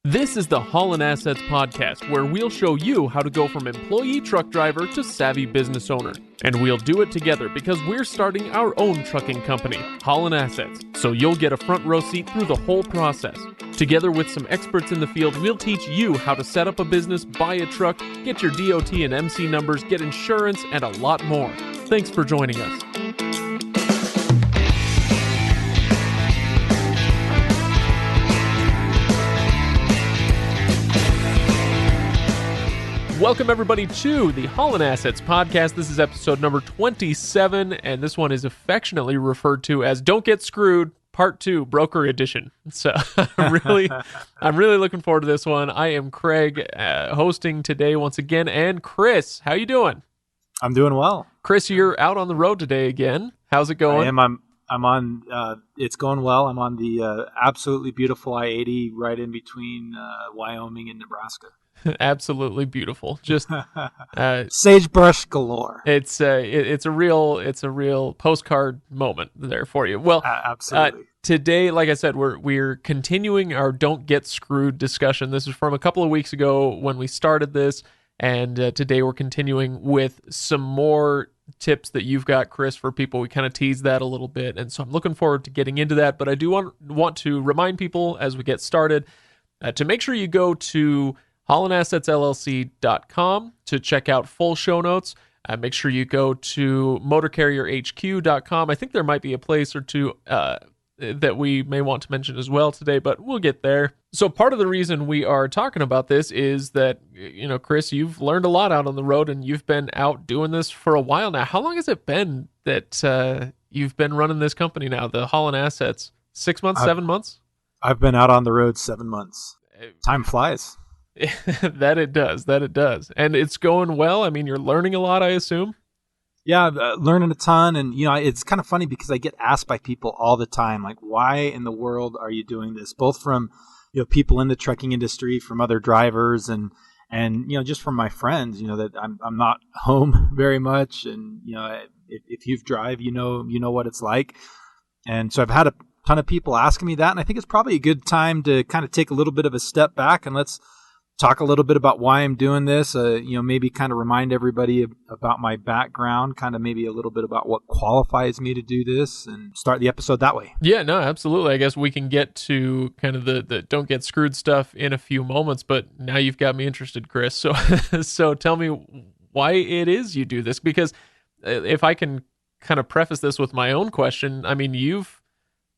This is the Haulin Assets podcast, where we'll show you how to go from employee truck driver to savvy business owner. And we'll do it together because we're starting our own trucking company, Haulin Assets, so you'll get a front row seat through the whole process. Together with some experts in the field, we'll teach you how to set up a business, buy a truck, get your DOT and MC numbers, get insurance, and a lot more. Thanks for joining us. Welcome, everybody, to the Haulin Assets podcast. This is episode number 27, and this one is affectionately referred to as Don't Get Screwed, Part 2, Broker Edition. So I'm really looking forward to this one. I am Craig, hosting today once again, and Chris, how you doing? I'm doing well. Chris, you're out on the road today again. How's it going? I am. I'm on, it's going well. I'm on the absolutely beautiful I-80 right in between Wyoming and Nebraska. Absolutely beautiful. Just sagebrush galore. It's a real postcard moment there for you. Well, absolutely. Today, like I said, we're continuing our Don't Get Screwed discussion. This is from a couple of weeks ago when we started this, and today we're continuing with some more tips that you've got, Chris, for people. We kind of teased that a little bit, and so I'm looking forward to getting into that. But I do want to remind people as we get started to make sure you go to HaulinAssetsLLC.com to check out full show notes. Make sure you go to MotorCarrierHQ.com. I think there might be a place or two that we may want to mention as well today, but we'll get there. So part of the reason we are talking about this is that, you know, Chris, you've learned a lot out on the road, and you've been out doing this for a while now. How long has it been that you've been running this company now, the Haulin Assets? 6 months, 7 months? I've been out on the road 7 months. Time flies. That it does. And it's going well. I mean, you're learning a lot, I assume. Yeah, learning a ton. And, you know, it's kind of funny because I get asked by people all the time, like, why in the world are you doing this? Both from, you know, people in the trucking industry, from other drivers, and you know, just from my friends, you know, that I'm not home very much. And, you know, if you've drive, you know what it's like. And so I've had a ton of people asking me that. And I think it's probably a good time to kind of take a little bit of a step back and let's talk a little bit about why I'm doing this, you know, maybe kind of remind everybody about my background, kind of maybe a little bit about what qualifies me to do this, and start the episode that way. Yeah, no, absolutely. I guess we can get to kind of the Don't Get Screwed stuff in a few moments, but now you've got me interested, Chris. So, so tell me why it is you do this, because if I can kind of preface this with my own question, I mean, you've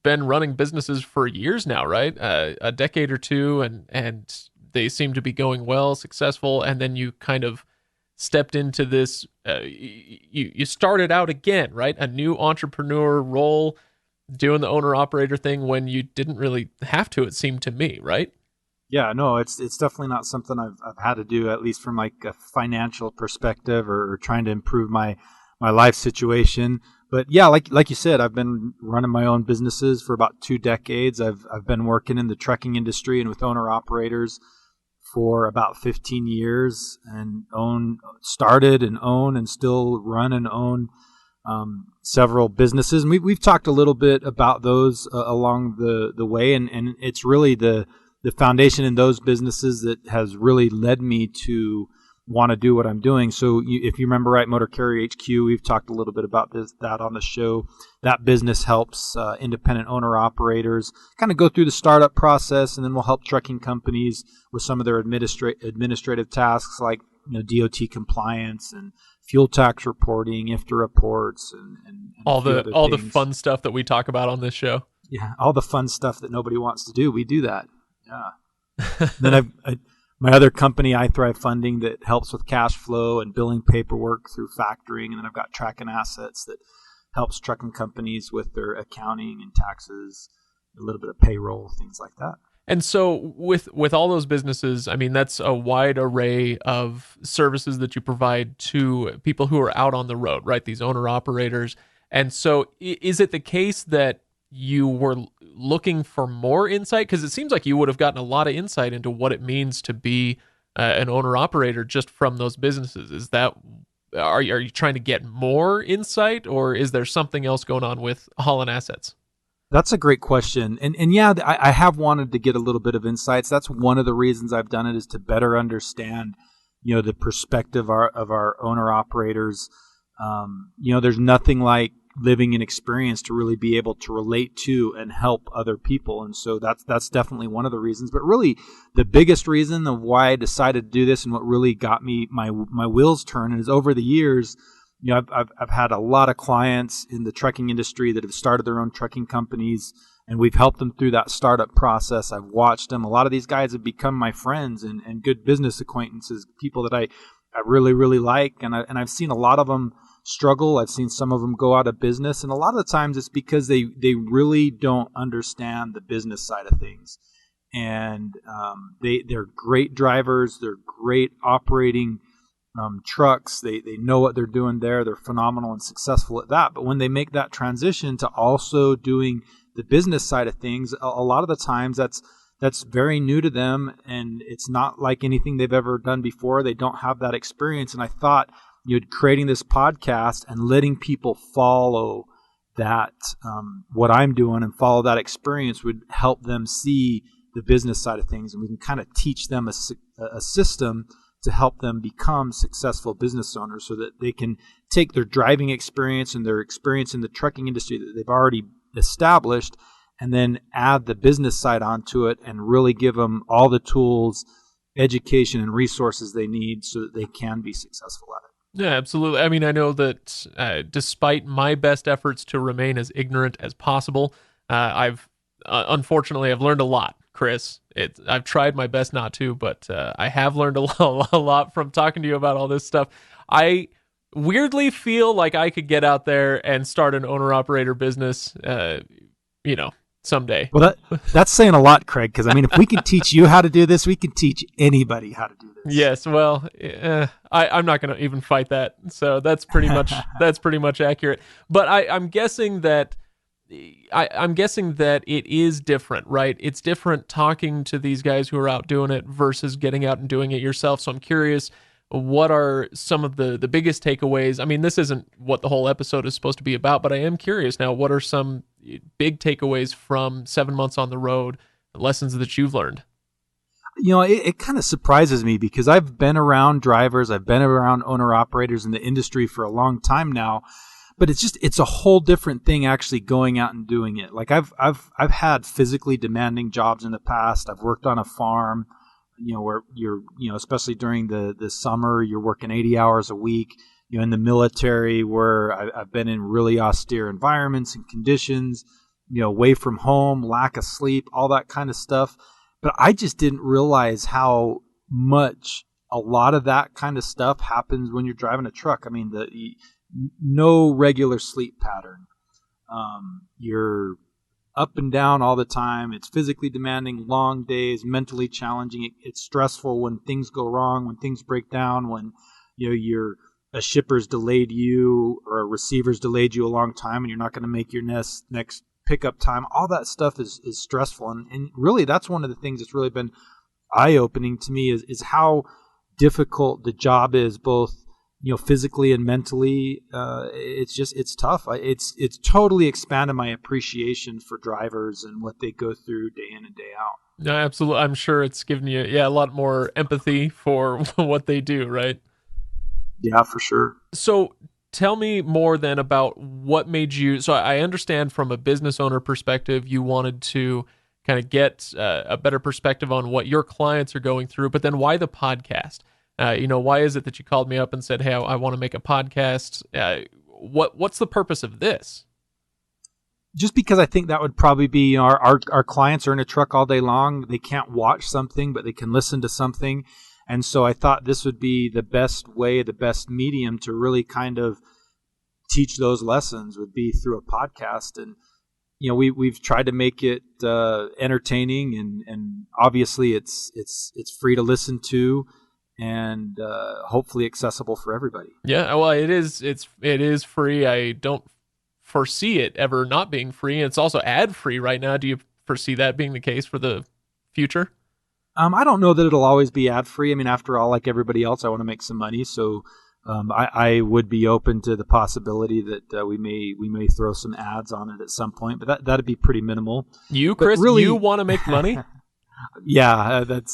been running businesses for years now, right? A decade or two, and they seem to be going well, successful, and then you kind of stepped into this, you started out again, right? A new entrepreneur role, doing the owner-operator thing when you didn't really have to, it seemed to me, right? Yeah, no, it's definitely not something I've had to do, at least from like a financial perspective or trying to improve my life situation. But yeah, like you said, I've been running my own businesses for about 2 decades. I've been working in the trucking industry and with owner-operators for about 15 years, and started and own and still run and own several businesses. And we've talked a little bit about those along the way, and it's really the foundation in those businesses that has really led me to want to do what I'm doing. So if you remember right, Motor Carrier HQ, we've talked a little bit about that on the show. That business helps independent owner operators kind of go through the startup process, and then we'll help trucking companies with some of their administrative tasks, like, you know, DOT compliance and fuel tax reporting, IFTA reports, and all the fun stuff that we talk about on this show. Yeah, all the fun stuff that nobody wants to do, we do that. Yeah. Then my other company, iThrive Funding, that helps with cash flow and billing paperwork through factoring. And then I've got Haulin Assets that helps trucking companies with their accounting and taxes, a little bit of payroll, things like that. And so with all those businesses, I mean, that's a wide array of services that you provide to people who are out on the road, right? These owner operators. And so is it the case that you were looking for more insight? Because it seems like you would have gotten a lot of insight into what it means to be an owner-operator just from those businesses. Is that, are you trying to get more insight, or is there something else going on with Haulin Assets? That's a great question. And yeah, I have wanted to get a little bit of insights. That's one of the reasons I've done it, is to better understand, the perspective of our owner operators. There's nothing like living an experience to really be able to relate to and help other people. And so that's definitely one of the reasons. But really, the biggest reason of why I decided to do this, and what really got me my wheels turning, is over the years, I've had a lot of clients in the trucking industry that have started their own trucking companies, and we've helped them through that startup process. I've watched them. A lot of these guys have become my friends and good business acquaintances, people that I really, really like. And I've seen a lot of them struggle. I've seen some of them go out of business. And a lot of the times it's because they really don't understand the business side of things. And they're great drivers. They're great operating trucks. They know what they're doing there. They're phenomenal and successful at that. But when they make that transition to also doing the business side of things, a lot of the times that's very new to them, and it's not like anything they've ever done before. They don't have that experience. And I thought, creating this podcast and letting people follow that, what I'm doing, and follow that experience, would help them see the business side of things. And we can kind of teach them a system to help them become successful business owners, so that they can take their driving experience and their experience in the trucking industry that they've already established, and then add the business side onto it, and really give them all the tools, education, and resources they need so that they can be successful at it. Yeah, absolutely. I mean, I know that despite my best efforts to remain as ignorant as possible, unfortunately I've learned a lot, Chris. I've tried my best not to, but I have learned a lot from talking to you about all this stuff. I weirdly feel like I could get out there and start an owner-operator business, someday. Well, that's saying a lot, Craig, because, if we can teach you how to do this, we can teach anybody how to do this. Yes, well, I'm not going to even fight that. So that's pretty much accurate. But I'm guessing that it is different, right? It's different talking to these guys who are out doing it versus getting out and doing it yourself. So I'm curious, what are some of the biggest takeaways? I mean, this isn't what the whole episode is supposed to be about, but I am curious now, what are some big takeaways from 7 months on the road, lessons that you've learned? It kind of surprises me, because I've been around drivers, I've been around owner operators in the industry for a long time now, but it's a whole different thing actually going out and doing it. Like I've had physically demanding jobs in the past. I've worked on a farm, where you're, especially during the summer, you're working 80 hours a week. In the military, where I've been in really austere environments and conditions, away from home, lack of sleep, all that kind of stuff. But I just didn't realize how much a lot of that kind of stuff happens when you're driving a truck. I mean, no regular sleep pattern. You're up and down all the time. It's physically demanding, long days, mentally challenging. It's stressful when things go wrong, when things break down, when a shipper's delayed you, or a receiver's delayed you a long time, and you're not going to make your next pickup time. All that stuff is stressful. And really, that's one of the things that's really been eye-opening to me is how difficult the job is, both physically and mentally. It's tough. It's totally expanded my appreciation for drivers and what they go through day in and day out. No, absolutely. I'm sure it's given you a lot more empathy for what they do, right? Yeah, for sure. So tell me more then about what made you, so I understand from a business owner perspective, you wanted to kind of get a better perspective on what your clients are going through, but then why the podcast? Why is it that you called me up and said, hey, I want to make a podcast? What's the purpose of this? Just because I think that would probably be, our clients are in a truck all day long. They can't watch something, but they can listen to something. And so I thought this would be the best way, the best medium to really kind of teach those lessons, would be through a podcast. And, we've tried to make it entertaining, and obviously it's free to listen to, and hopefully accessible for everybody. Yeah, well, it is free. I don't foresee it ever not being free. And it's also ad free right now. Do you foresee that being the case for the future? I don't know that it'll always be ad free. I mean, after all, like everybody else, I want to make some money. So I would be open to the possibility that we may throw some ads on it at some point, but that'd be pretty minimal. You, Chris, really, you want to make money? Yeah, that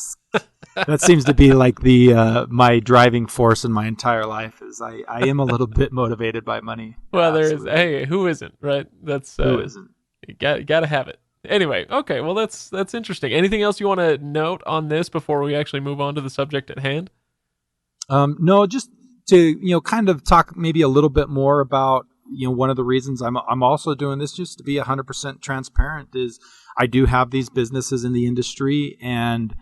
seems to be like the my driving force in my entire life. Is I am a little bit motivated by money. Well, there is. Hey, who isn't? Right? That's who isn't. You got to have it. Anyway, okay. Well, that's interesting. Anything else you want to note on this before we actually move on to the subject at hand? No, just to kind of talk maybe a little bit more about one of the reasons I'm also doing this, just to be 100% transparent, is I do have these businesses in the industry, and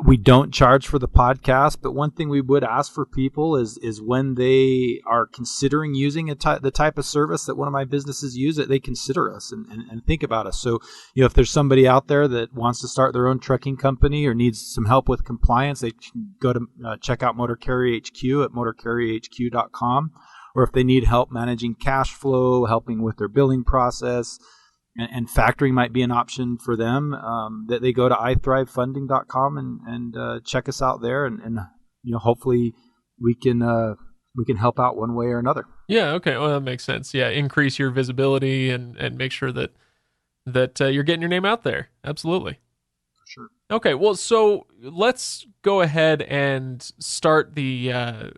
we don't charge for the podcast. But one thing we would ask for people is when they are considering using the type of service that one of my businesses use, that they consider us and think about us. So if there's somebody out there that wants to start their own trucking company or needs some help with compliance, they can go to check out Motor Carrier HQ at motorcarrierhq.com. Or if they need help managing cash flow, helping with their billing process, and factoring might be an option for them, that they go to ithrivefunding.com and check us out there, and hopefully we can help out one way or another. Yeah, okay, well, that makes sense. Yeah, increase your visibility and make sure that you're getting your name out there. Absolutely. For sure. Okay, well, so let's go ahead and start the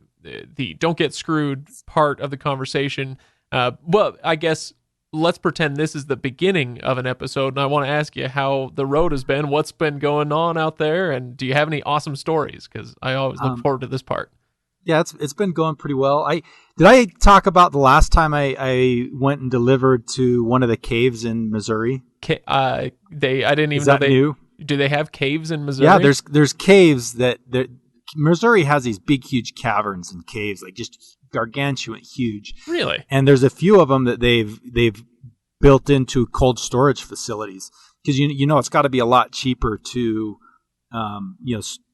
don't get screwed part of the conversation. Well, I guess let's pretend this is the beginning of an episode, and I want to ask you how the road has been, what's been going on out there, and do you have any awesome stories? Because I always look forward to this part. Yeah, it's been going pretty well. Did I talk about the last time I went and delivered to one of the caves in Missouri? I didn't even know they new? Do they have caves in Missouri? Yeah, there's caves that Missouri has these big, huge caverns and caves, like just gargantuan, huge. Really? And there's a few of them that they've built into cold storage facilities, because it's got to be a lot cheaper to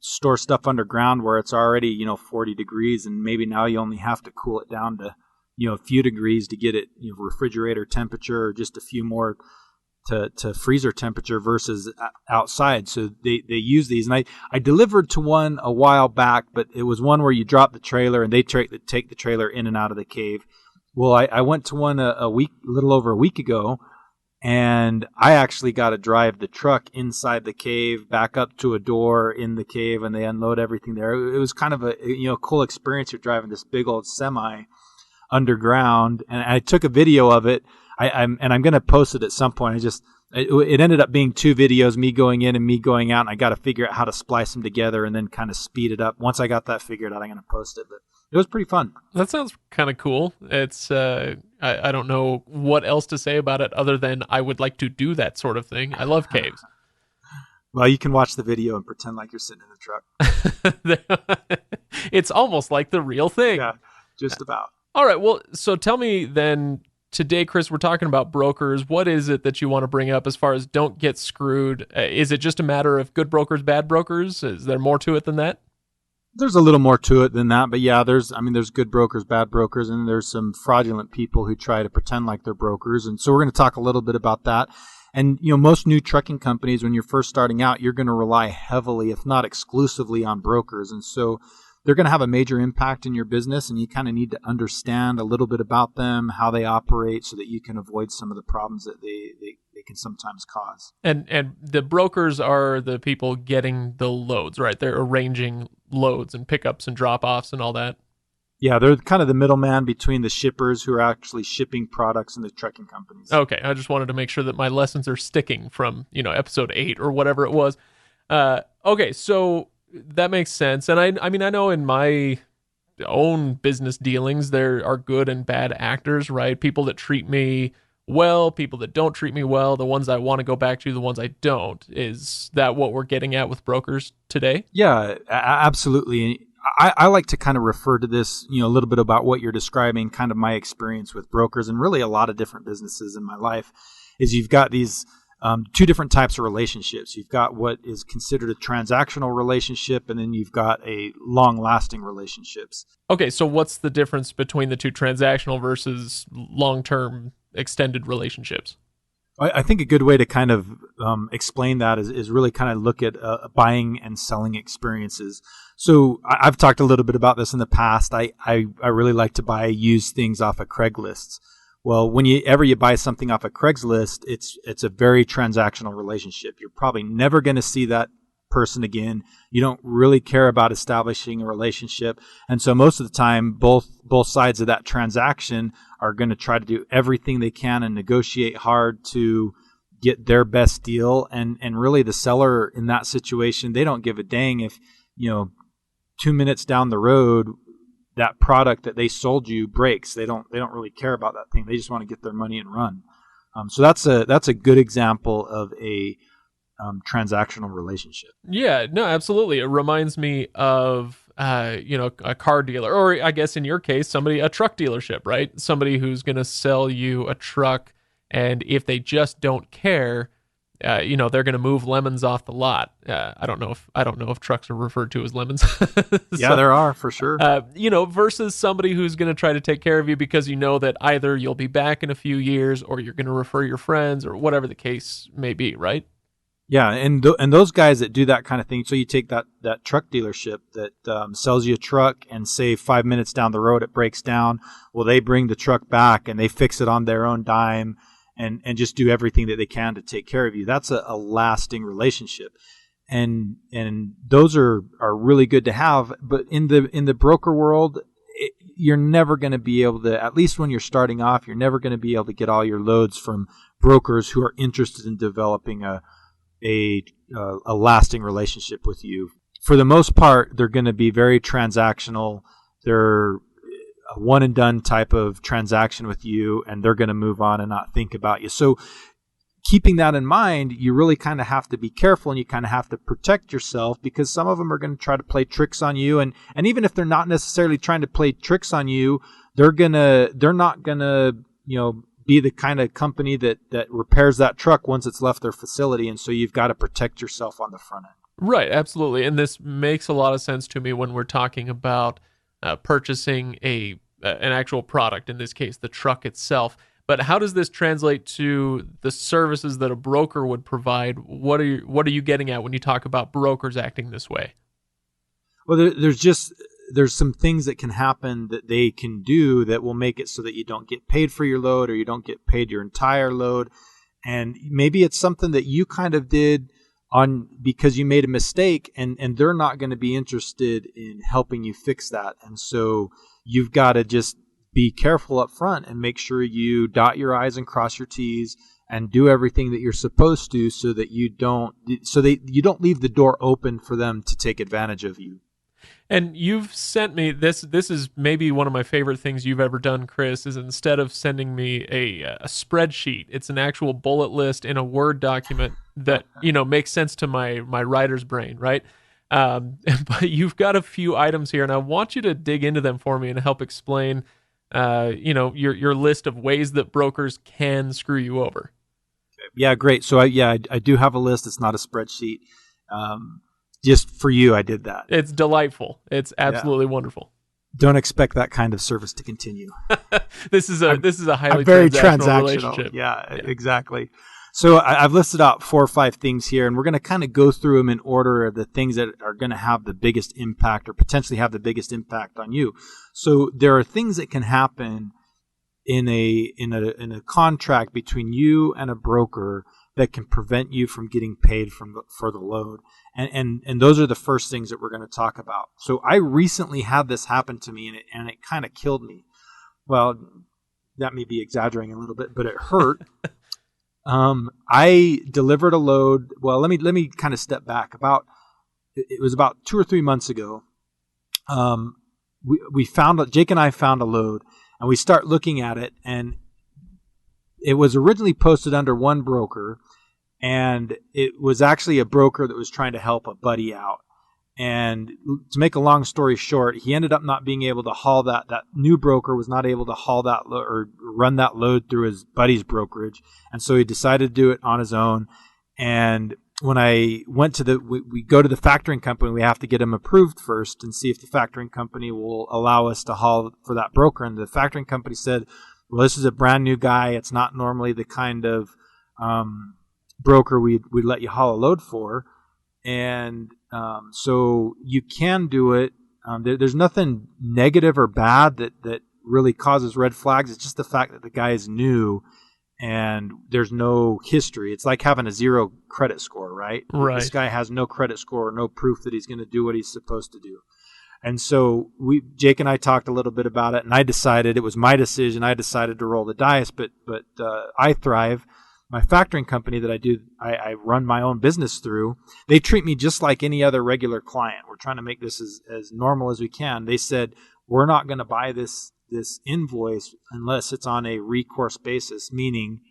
store stuff underground where it's already 40 degrees, and maybe now you only have to cool it down to a few degrees to get it refrigerator temperature, or just a few more to freezer temperature versus outside. So they use these, and I delivered to one a while back, but it was one where you drop the trailer and they take the trailer in and out of the cave. Well, I went to one a little over a week ago, and I actually got to drive the truck inside the cave, back up to a door in the cave, and they unload everything there. It was kind of a cool experience. You're driving this big old semi underground, and I took a video of it. I'm going to post it at some point. It ended up being two videos, me going in and me going out, and I got to figure out how to splice them together and then kind of speed it up. Once I got that figured out, I'm going to post it. But it was pretty fun. That sounds kind of cool. It's I don't know what else to say about it other than I would like to do that sort of thing. I love caves. Well, you can watch the video and pretend like you're sitting in the truck. It's almost like the real thing. Yeah, just about. All right. Well, so tell me then. Today, Chris, we're talking about brokers. What is it that you want to bring up as far as don't get screwed? Is it just a matter of good brokers, bad brokers? Is there more to it than that? There's a little more to it than that, but yeah, there's good brokers, bad brokers, and there's some fraudulent people who try to pretend like they're brokers. And so we're going to talk a little bit about that. And, most new trucking companies, when you're first starting out, you're going to rely heavily, if not exclusively, on brokers. And so they're going to have a major impact in your business, and you kind of need to understand a little bit about them, how they operate, so that you can avoid some of the problems that they can sometimes cause. And the brokers are the people getting the loads, right? They're arranging loads and pickups and drop-offs and all that. Yeah, they're kind of the middleman between the shippers who are actually shipping products and the trucking companies. Okay, I just wanted to make sure that my lessons are sticking from, episode 8 or whatever it was. Okay, so that makes sense. And I mean, I know in my own business dealings, there are good and bad actors, right? People that treat me well, people that don't treat me well, the ones I want to go back to, the ones I don't. Is that what we're getting at with brokers today? Yeah, absolutely. I like to kind of refer to this, a little bit about what you're describing, kind of my experience with brokers and really a lot of different businesses in my life, is you've got these two different types of relationships. You've got what is considered a transactional relationship, and then you've got a long-lasting relationships. Okay, so what's the difference between the two, transactional versus long-term extended relationships? I think a good way to kind of explain that is really kind of look at buying and selling experiences. So I've talked a little bit about this in the past. I really like to buy used things off of Craigslist. Well, when you buy something off of Craigslist, it's a very transactional relationship. You're probably never going to see that person again. You don't really care about establishing a relationship. And so most of the time, both sides of that transaction are going to try to do everything they can and negotiate hard to get their best deal. And really the seller in that situation, they don't give a dang if, 2 minutes down the road, that product that they sold you breaks. They don't really care about that thing. They just want to get their money and run. So that's a good example of a transactional relationship. Yeah, no, absolutely. It reminds me of, a car dealer, or I guess in your case, a truck dealership, right? Somebody who's going to sell you a truck, and if they just don't care, they're going to move lemons off the lot. I don't know if trucks are referred to as lemons. Yeah, there are for sure. Versus somebody who's going to try to take care of you because you know that either you'll be back in a few years or you're going to refer your friends or whatever the case may be, right? Yeah, and those guys that do that kind of thing. So you take that truck dealership that sells you a truck, and say 5 minutes down the road it breaks down. Well, they bring the truck back and they fix it on their own dime, and just do everything that they can to take care of you. That's a lasting relationship, and those are really good to have. But in the broker world, you're never going to be able to, at least when you're starting off, you're never going to be able to get all your loads from brokers who are interested in developing a lasting relationship with you. For the most part, they're going to be very transactional. They're a one and done type of transaction with you, and they're going to move on and not think about you. So keeping that in mind, you really kind of have to be careful, and you kind of have to protect yourself, because some of them are going to try to play tricks on you. And even if they're not necessarily trying to play tricks on you, they're not going to, be the kind of company that repairs that truck once it's left their facility. And so you've got to protect yourself on the front end. Right, absolutely. And this makes a lot of sense to me when we're talking about purchasing an actual product, in this case, the truck itself. But how does this translate to the services that a broker would provide? What are you getting at when you talk about brokers acting this way? Well, there's some things that can happen that they can do that will make it so that you don't get paid for your load, or you don't get paid your entire load. And maybe it's something that you kind of did on because you made a mistake, and they're not going to be interested in helping you fix that. And so you've got to just be careful up front and make sure you dot your I's and cross your T's and do everything that you're supposed to, so that you don't leave the door open for them to take advantage of you. And you've sent me this is maybe one of my favorite things you've ever done, Chris, is instead of sending me a spreadsheet, it's an actual bullet list in a Word document that, makes sense to my writer's brain, right? But you've got a few items here, and I want you to dig into them for me and help explain, your list of ways that brokers can screw you over. Yeah, great. So I do have a list. It's not a spreadsheet. Just for you, I did that. It's delightful. It's absolutely wonderful. Don't expect that kind of service to continue. This is a highly very transactional relationship. Yeah, exactly. So I've listed out 4 or 5 things here, and we're going to kind of go through them in order of the things that are going to have the biggest impact, or potentially have the biggest impact on you. So there are things that can happen in a contract between you and a broker that can prevent you from getting paid for the load. And those are the first things that we're going to talk about. So I recently had this happen to me, and it kind of killed me. Well, that may be exaggerating a little bit, but it hurt. I delivered a load. Well, let me kind of step back. It was about 2 or 3 months ago. Jake and I found a load, and we start looking at it, and it was originally posted under one broker, and it was actually a broker that was trying to help a buddy out. And to make a long story short, he ended up not being able to haul that new broker was not able to haul that or run that load through his buddy's brokerage. And so he decided to do it on his own. And when I went to we go to the factoring company, we have to get them approved first and see if the factoring company will allow us to haul for that broker. And the factoring company said, well, this is a brand new guy. It's not normally the kind of broker we'd let you haul a load for. And so you can do it. There's nothing negative or bad that really causes red flags. It's just the fact that the guy is new and there's no history. It's like having a 0 credit score, right? Right. This guy has no credit score, no proof that he's going to do what he's supposed to do. And so Jake and I talked a little bit about it, and I decided, it was my decision. I decided to roll the dice, but iThrive, my factoring company that I run my own business through, they treat me just like any other regular client. We're trying to make this as normal as we can. They said, we're not going to buy this invoice unless it's on a recourse basis, meaning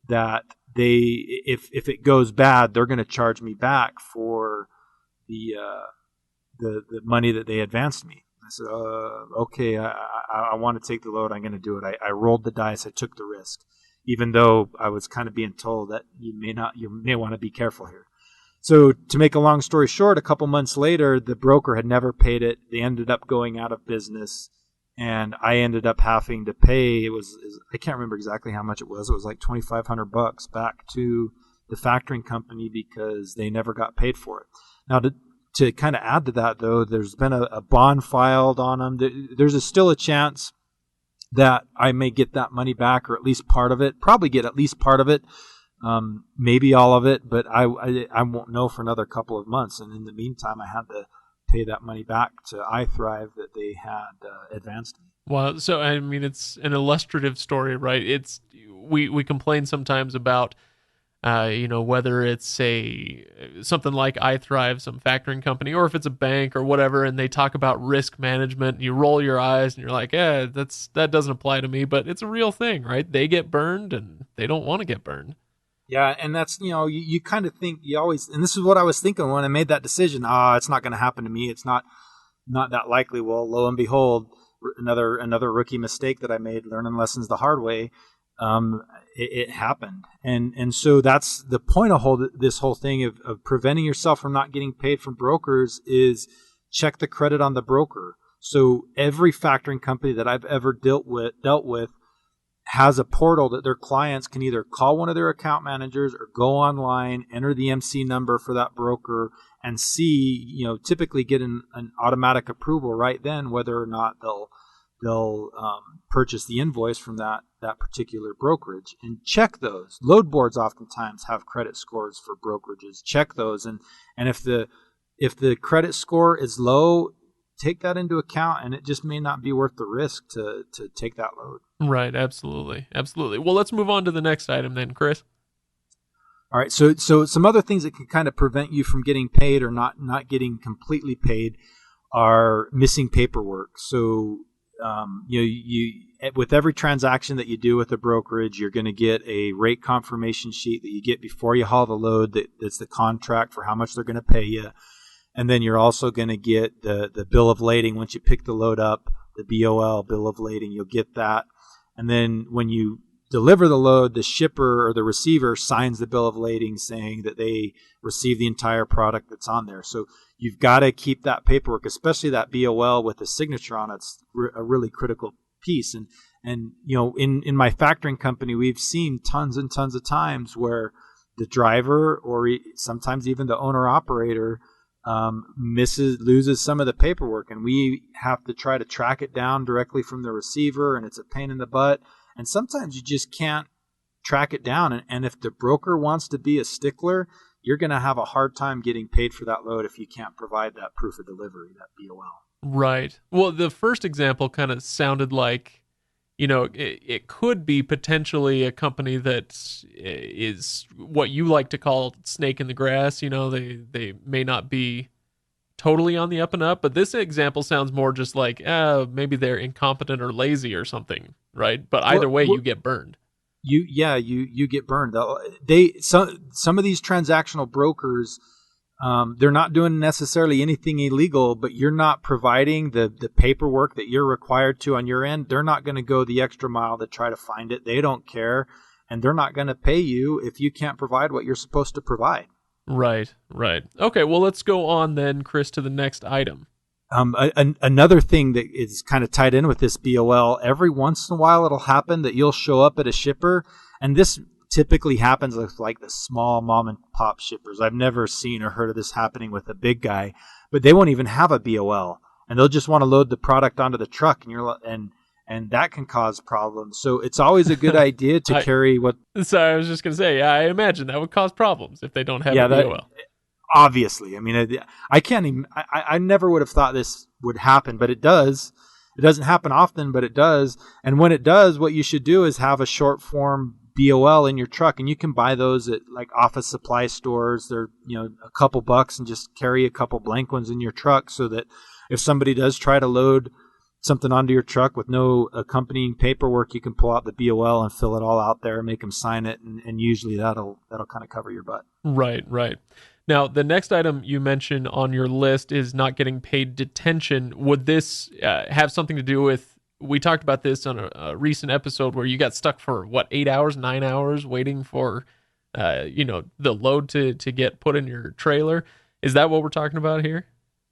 that if it goes bad, they're going to charge me back for the money that they advanced me. I said, okay, I want to take the load. I'm going to do it. I rolled the dice. I took the risk, even though I was kind of being told that you may want to be careful here. So to make a long story short, a couple months later, the broker had never paid it. They ended up going out of business, and I ended up having to pay. I can't remember exactly how much it was. It was like $2,500 back to the factoring company because they never got paid for it. Now, to kind of add to that, though, there's been a bond filed on them. There's still a chance that I may get that money back, or at least part of it. Probably get at least part of it, maybe all of it, but I won't know for another couple of months. And in the meantime, I had to pay that money back to iThrive that they had advanced me. Well, so I mean, it's an illustrative story, right? It's we complain sometimes about whether it's something like iThrive, some factoring company, or if it's a bank or whatever, and they talk about risk management, and you roll your eyes and you're like, that doesn't apply to me, but it's a real thing, right? They get burned and they don't want to get burned. Yeah, and that's, you kind of think, you always, and this is what I was thinking when I made that decision. It's not going to happen to me. It's not that likely. Well, lo and behold, another rookie mistake that I made, learning lessons the hard way. It happened. And so that's the point of this whole thing of preventing yourself from not getting paid from brokers is check the credit on the broker. So every factoring company that I've ever dealt with has a portal that their clients can either call one of their account managers or go online, enter the MC number for that broker, and see, typically get an automatic approval right then whether or not they'll purchase the invoice from that particular brokerage, and check those. Load boards oftentimes have credit scores for brokerages. Check those, and if the credit score is low, take that into account, and it just may not be worth the risk to take that load. Right, absolutely. Well, let's move on to the next item then, Chris. All right, so some other things that can kind of prevent you from getting paid or not getting completely paid are missing paperwork. So you with every transaction that you do with a brokerage, you're going to get a rate confirmation sheet that you get before you haul the load. That's the contract for how much they're going to pay you. And then you're also going to get the bill of lading once you pick the load up, the BOL, bill of lading. You'll get that. And then when you deliver the load, the shipper or the receiver signs the bill of lading saying that they received the entire product that's on there. So you've got to keep that paperwork, especially that BOL with the signature on it. It's a really critical piece. And in my factoring company, we've seen tons and tons of times where the driver or sometimes even the owner operator loses some of the paperwork, and we have to try to track it down directly from the receiver, and it's a pain in the butt. And sometimes you just can't track it down. And if the broker wants to be a stickler, you're going to have a hard time getting paid for that load if you can't provide that proof of delivery, that BOL. Right. Well, the first example kind of sounded like, it could be potentially a company that is what you like to call snake in the grass. They may not be totally on the up and up, but this example sounds more just like, maybe they're incompetent or lazy or something, right? But either way, you get burned. You get burned. Some of these transactional brokers, they're not doing necessarily anything illegal, but you're not providing the paperwork that you're required to on your end. They're not going to go the extra mile to try to find it. They don't care, and they're not going to pay you if you can't provide what you're supposed to provide. Right. Okay, well, let's go on then, Chris, to the next item. Another thing that is kind of tied in with this BOL, every once in a while it'll happen that you'll show up at a shipper, and this typically happens with like the small mom and pop shippers. I've never seen or heard of this happening with a big guy, but they won't even have a BOL, and they'll just want to load the product onto the truck, and that can cause problems. So it's always a good idea to carry what. So I was just gonna say, yeah, I imagine that would cause problems if they don't have a BOL. Obviously, I mean, I can't even. I never would have thought this would happen, but it does. It doesn't happen often, but it does. And when it does, what you should do is have a short form BOL in your truck, and you can buy those at like office supply stores. They're a couple bucks, and just carry a couple blank ones in your truck, so that if somebody does try to load something onto your truck with no accompanying paperwork, you can pull out the BOL and fill it all out there, make them sign it, and usually that'll kind of cover your butt. Right. Now, the next item you mentioned on your list is not getting paid detention. Would this have something to do with, we talked about this on a recent episode where you got stuck for, 8 hours, 9 hours waiting for, the load to get put in your trailer. Is that what we're talking about here?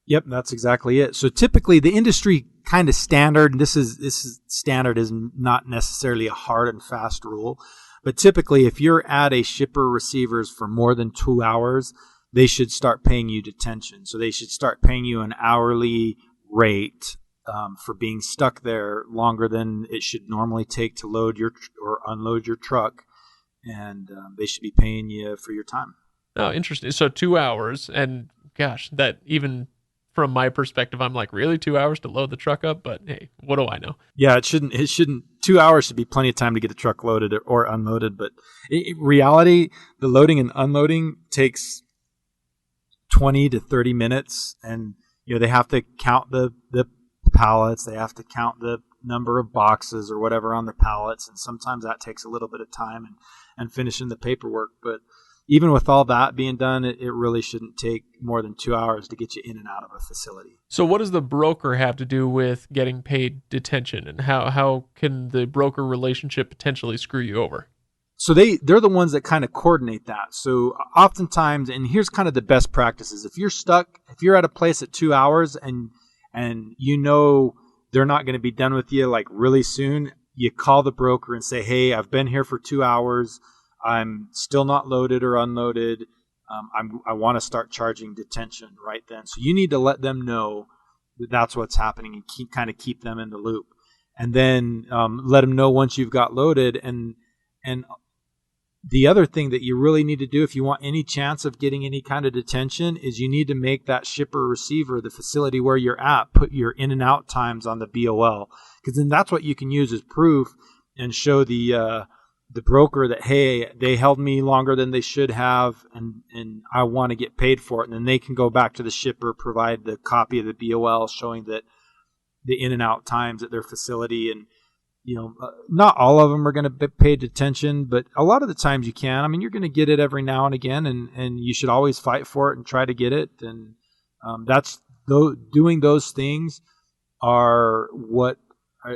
Yep, that's exactly it. So typically the industry kind of standard, and this is standard, is not necessarily a hard and fast rule, but typically if you're at a shipper receivers for more than 2 hours, they should start paying you detention. So they should start paying you an hourly rate for being stuck there longer than it should normally take to load or unload your truck, and they should be paying you for your time. Oh, interesting. So 2 hours, and gosh, that even from my perspective, I'm like, really 2 hours to load the truck up? But hey, what do I know? Yeah, it shouldn't. 2 hours should be plenty of time to get the truck loaded or unloaded. But in reality, the loading and unloading takes 20 to 30 minutes, and they have to count the pallets, they have to count the number of boxes or whatever on the pallets, and sometimes that takes a little bit of time and finishing the paperwork. But even with all that being done, it really shouldn't take more than 2 hours to get you in and out of a facility. So what does the broker have to do with getting paid detention, and how can the broker relationship potentially screw you over? So they're the ones that kind of coordinate that. So oftentimes, and here's kind of the best practices. If you're stuck, if you're at a place at 2 hours and they're not going to be done with you like really soon, you call the broker and say, hey, I've been here for 2 hours. I'm still not loaded or unloaded. I want to start charging detention right then. So you need to let them know that that's what's happening and keep them in the loop. And then let them know once you've got loaded. And the other thing that you really need to do if you want any chance of getting any kind of detention is you need to make that shipper receiver, the facility where you're at, put your in and out times on the BOL, because then that's what you can use as proof and show the broker that, hey, they held me longer than they should have, and I want to get paid for it. And then they can go back to the shipper, provide the copy of the BOL showing that the in and out times at their facility. And not all of them are going to be paid detention, but a lot of the times you can. I mean, you're going to get it every now and again, and you should always fight for it and try to get it. And doing those things are what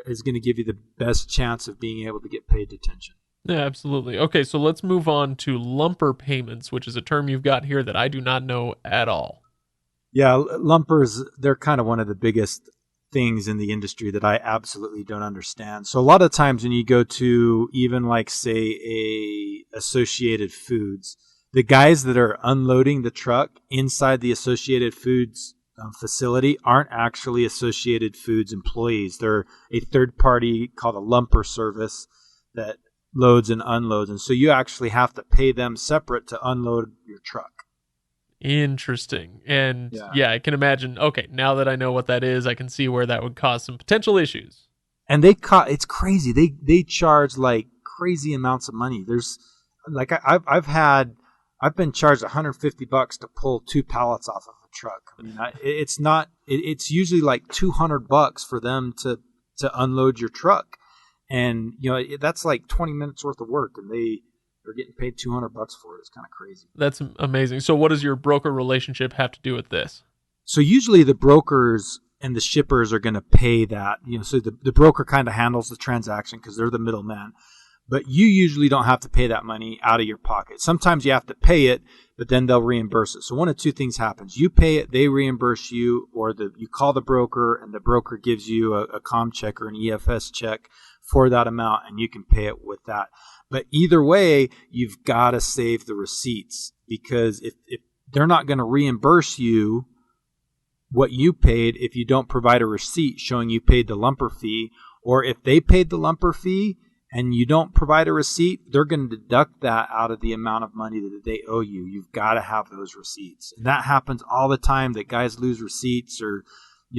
is going to give you the best chance of being able to get paid detention. Yeah, absolutely. Okay, so let's move on to lumper payments, which is a term you've got here that I do not know at all. Yeah, lumpers, they're kind of one of the biggest things in the industry that I absolutely don't understand. So a lot of times when you go to even like say a Associated Foods, the guys that are unloading the truck inside the Associated Foods facility aren't actually Associated Foods employees. They're a third party called a lumper service that loads and unloads. And so you actually have to pay them separate to unload your truck. Interesting. And yeah, I can imagine. Okay, now that I know what that is, I can see where that would cause some potential issues. And it's crazy. They charge like crazy amounts of money. There's like I've been charged $150 to pull 2 pallets off of a truck. I mean, it's usually like $200 for them to unload your truck. And that's like 20 minutes worth of work, and they're getting paid $200 for it. It's kind of crazy. That's amazing. So what does your broker relationship have to do with this? So usually the brokers and the shippers are going to pay that. So the broker kind of handles the transaction because they're the middleman. But you usually don't have to pay that money out of your pocket. Sometimes you have to pay it, but then they'll reimburse it. So one of two things happens. You pay it, they reimburse you, or you call the broker, and the broker gives you a COM check or an EFS check for that amount, and you can pay it with that. But either way, you've got to save the receipts, because if they're not going to reimburse you what you paid if you don't provide a receipt showing you paid the lumper fee, or if they paid the lumper fee and you don't provide a receipt, they're going to deduct that out of the amount of money that they owe you. You've got to have those receipts. And that happens all the time, that guys lose receipts, or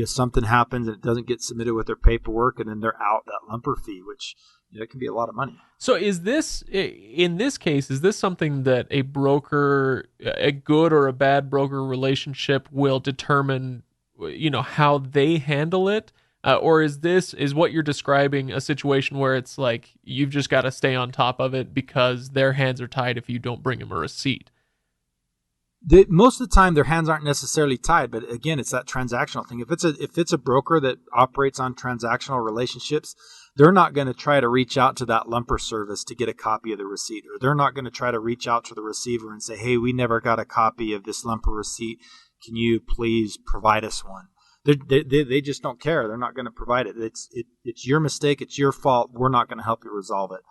something happens and it doesn't get submitted with their paperwork, and then they're out that lumper fee, which it can be a lot of money. So is this, in this case, is this something that a broker, a good or a bad broker relationship will determine, how they handle it? Or is what you're describing a situation where it's like you've just got to stay on top of it because their hands are tied if you don't bring them a receipt? Most of the time, their hands aren't necessarily tied, but again, it's that transactional thing. If it's a broker that operates on transactional relationships, they're not going to try to reach out to that lumper service to get a copy of the receipt, or they're not going to try to reach out to the receiver and say, "Hey, we never got a copy of this lumper receipt. Can you please provide us one?" They just don't care. They're not going to provide it. It's your mistake. It's your fault. We're not going to help you resolve it.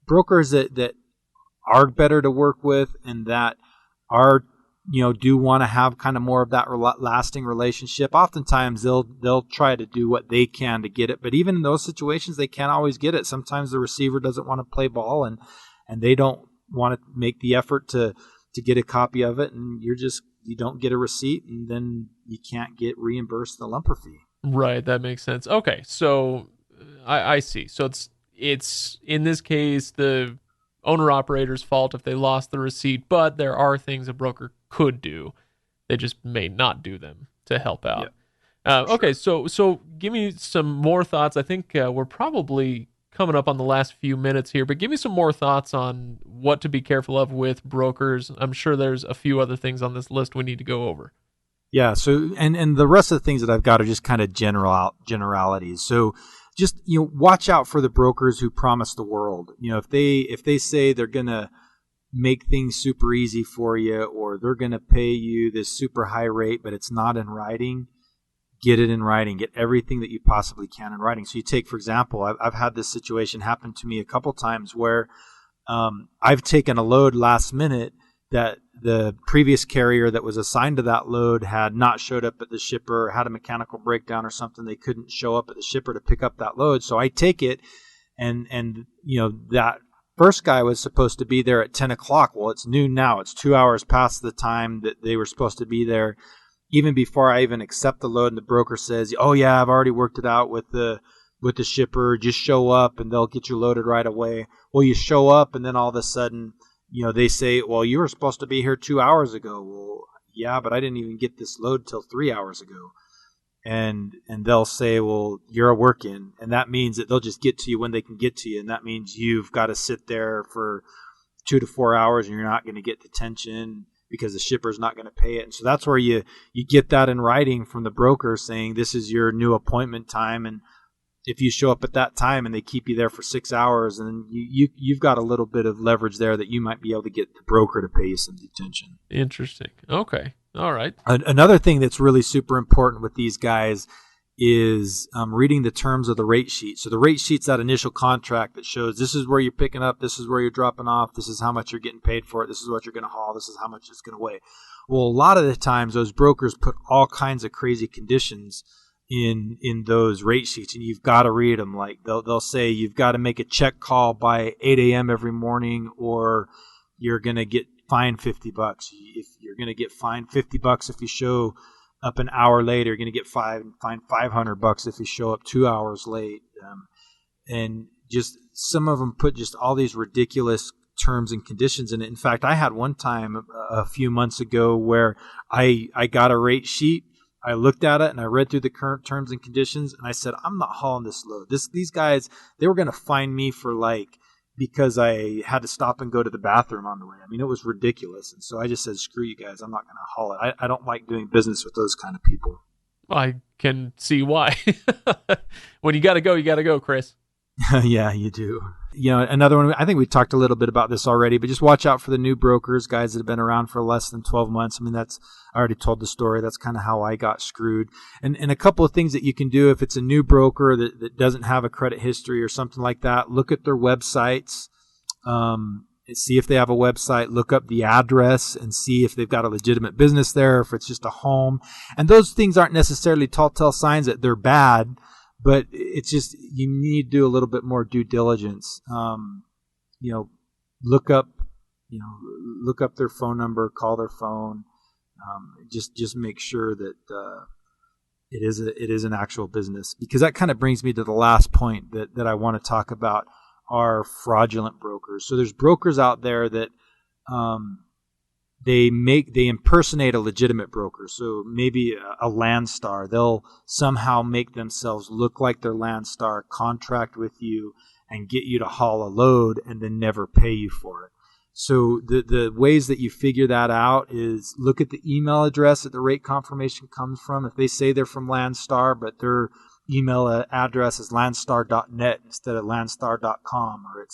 Brokers that are better to work with and that are do want to have kind of more of that lasting relationship, oftentimes they'll try to do what they can to get it. But even in those situations, they can't always get it. Sometimes the receiver doesn't want to play ball, and they don't want to make the effort to get a copy of it, and you don't get a receipt, and then you can't get reimbursed the lumper fee. Right, that makes sense. Okay, so I see. So it's in this case the owner-operator's fault if they lost the receipt, but there are things a broker could do. They just may not do them to help out. Yeah. Okay, sure. So give me some more thoughts. I think we're probably coming up on the last few minutes here, but give me some more thoughts on what to be careful of with brokers. I'm sure there's a few other things on this list we need to go over. Yeah. So, and the rest of the things that I've got are just kind of generalities. So just, watch out for the brokers who promise the world. If they say they're going to make things super easy for you, or they're going to pay you this super high rate, but it's not in writing, get it in writing. Get everything that you possibly can in writing. So you take, for example, I've had this situation happen to me a couple times where I've taken a load last minute that the previous carrier that was assigned to that load had not showed up at the shipper, had a mechanical breakdown or something. They couldn't show up at the shipper to pick up that load. So I take it, and that first guy was supposed to be there at 10 o'clock. Well, it's noon now. It's 2 hours past the time that they were supposed to be there. Even before I even accept the load, and the broker says, "Oh yeah, I've already worked it out with the shipper. Just show up and they'll get you loaded right away." Well, you show up, and then all of a sudden, they say, "Well, you were supposed to be here 2 hours ago." Well, yeah, but I didn't even get this load till 3 hours ago. And they'll say, "Well, you're a work-in," and that means that they'll just get to you when they can get to you, and that means you've got to sit there for 2 to 4 hours, and you're not going to get detention because the shipper's not going to pay it. And so that's where you get that in writing from the broker saying, "This is your new appointment time, and if you show up at that time and they keep you there for 6 hours, and you've got a little bit of leverage there that you might be able to get the broker to pay you some detention." Interesting. Okay. All right. Another thing that's really super important with these guys is reading the terms of the rate sheet. So the rate sheet's that initial contract that shows this is where you're picking up, this is where you're dropping off, this is how much you're getting paid for it, this is what you're going to haul, this is how much it's going to weigh. Well, a lot of the times those brokers put all kinds of crazy conditions in those rate sheets, and you've got to read them. Like they'll say you've got to make a check call by 8 a.m. every morning, or you're going to get fined $50. If you're going to get fined $50 if you show up an hour late, you're going to get fined $500 if you show up 2 hours late. And just some of them put just all these ridiculous terms and conditions in it. In fact, I had one time a few months ago where I got a rate sheet. I looked at it and I read through the current terms and conditions, and I said, "I'm not hauling this load. These guys, they were going to fine me for because I had to stop and go to the bathroom on the way. I mean, it was ridiculous." And so I just said, "Screw you guys. I'm not going to haul it." I don't like doing business with those kind of people. I can see why. When you got to go, Chris. Yeah, you do. Another one, I think we talked a little bit about this already, but just watch out for the new brokers, guys that have been around for less than 12 months. I mean, I already told the story. That's kind of how I got screwed. And a couple of things that you can do if it's a new broker that doesn't have a credit history or something like that, look at their websites. See if they have a website, look up the address and see if they've got a legitimate business there, if it's just a home. And those things aren't necessarily telltale signs that they're bad, but it's just you need to do a little bit more due diligence. Look up their phone number, call their phone. Just make sure that it is an actual business, because that kind of brings me to the last point that I want to talk about. Are fraudulent brokers. So there's brokers out there that they impersonate a legitimate broker. So maybe a Landstar, they'll somehow make themselves look like they're Landstar, contract with you, and get you to haul a load, and then never pay you for it. So the ways that you figure that out is look at the email address that the rate confirmation comes from. If they say they're from Landstar, but their email address is landstar.net instead of landstar.com, or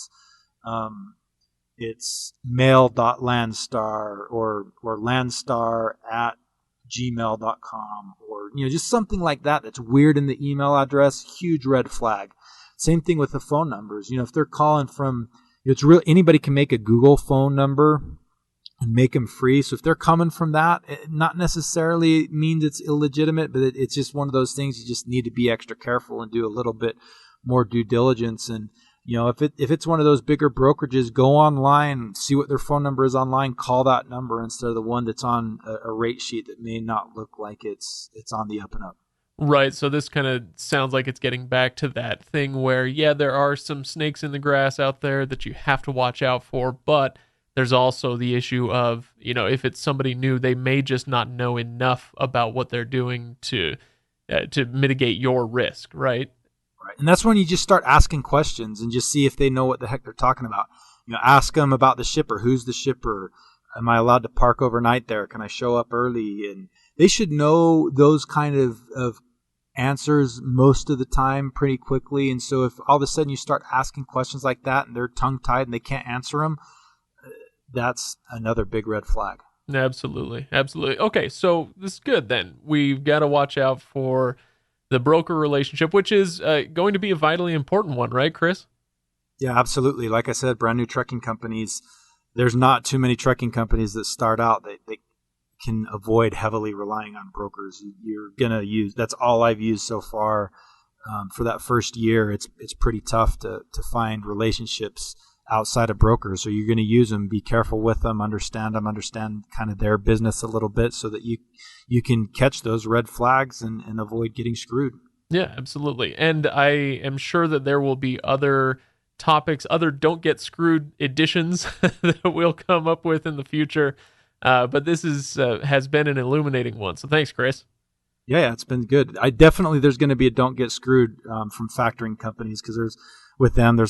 it's mail.landstar or landstar@gmail.com, or just something like that that's weird in the email address. Huge red flag. Same thing with the phone numbers. If they're calling from, it's real. Anybody can make a Google phone number and make them free. So if they're coming from that, it not necessarily means it's illegitimate, but it's just one of those things you just need to be extra careful and do a little bit more due diligence. And if it's one of those bigger brokerages, go online, see what their phone number is online, call that number instead of the one that's on a rate sheet that may not look like it's on the up and up. Right, so this kind of sounds like it's getting back to that thing where, yeah, there are some snakes in the grass out there that you have to watch out for, but there's also the issue of, if it's somebody new, they may just not know enough about what they're doing to mitigate your risk, right? Right, and that's when you just start asking questions and just see if they know what the heck they're talking about. Ask them about the shipper. Who's the shipper? Am I allowed to park overnight there? Can I show up early? And they should know those kind of answers most of the time pretty quickly. And so if all of a sudden you start asking questions like that and they're tongue-tied and they can't answer them, that's another big red flag. Absolutely. Okay, so this is good then. We've got to watch out for the broker relationship, which is going to be a vitally important one, right, Chris? Yeah, absolutely. Like I said, brand new trucking companies, there's not too many trucking companies that start out. They can avoid heavily relying on brokers. You're going to use, that's all I've used so far. For that first year, it's pretty tough to find relationships outside of brokers. So you're going to use them, be careful with them, understand kind of their business a little bit so that you can catch those red flags and avoid getting screwed. Yeah, absolutely. And I am sure that there will be other topics, other don't get screwed editions that we'll come up with in the future. But this has been an illuminating one. So thanks, Chris. Yeah, it's been good. There's going to be a don't get screwed from factoring companies, because there's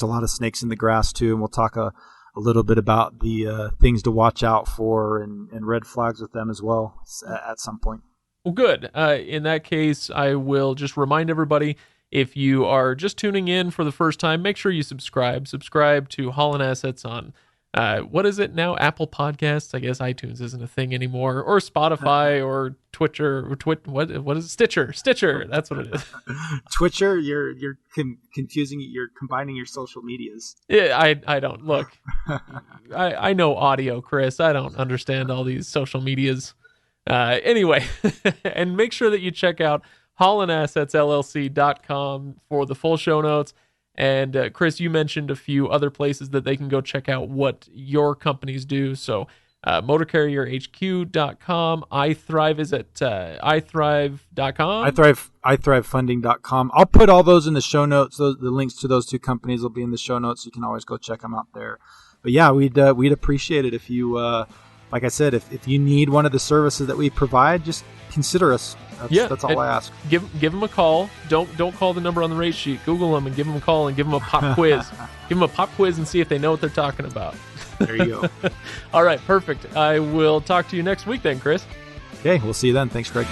a lot of snakes in the grass too. And we'll talk a little bit about the things to watch out for and red flags with them as well at some point. Well, good. In that case, I will just remind everybody, if you are just tuning in for the first time, make sure you subscribe. Subscribe to Haulin Assets on what is it now? Apple Podcasts. I guess iTunes isn't a thing anymore, or Spotify, or Twitcher, or what is it? Stitcher. That's what it is. Twitcher. You're confusing. You're combining your social medias. Yeah, I don't look. I know audio, Chris. I don't understand all these social medias. Anyway, and make sure that you check out HaulinAssetsLLC.com for the full show notes. And Chris, you mentioned a few other places that they can go check out what your companies do. So motorcarrierhq.com. iThrive is at iThrive.com. iThrivefunding.com. I'll put all those in the show notes. The links to those two companies will be in the show notes. You can always go check them out there. But yeah, we'd appreciate it if you, like I said, if you need one of the services that we provide, just consider us. That's all I ask. Give them a call. Don't call the number on the rate sheet. Google them and give them a call and give them a pop quiz. Give them a pop quiz and see if they know what they're talking about. There you go. All right, perfect. I will talk to you next week then, Chris. Okay, we'll see you then. Thanks, Greg.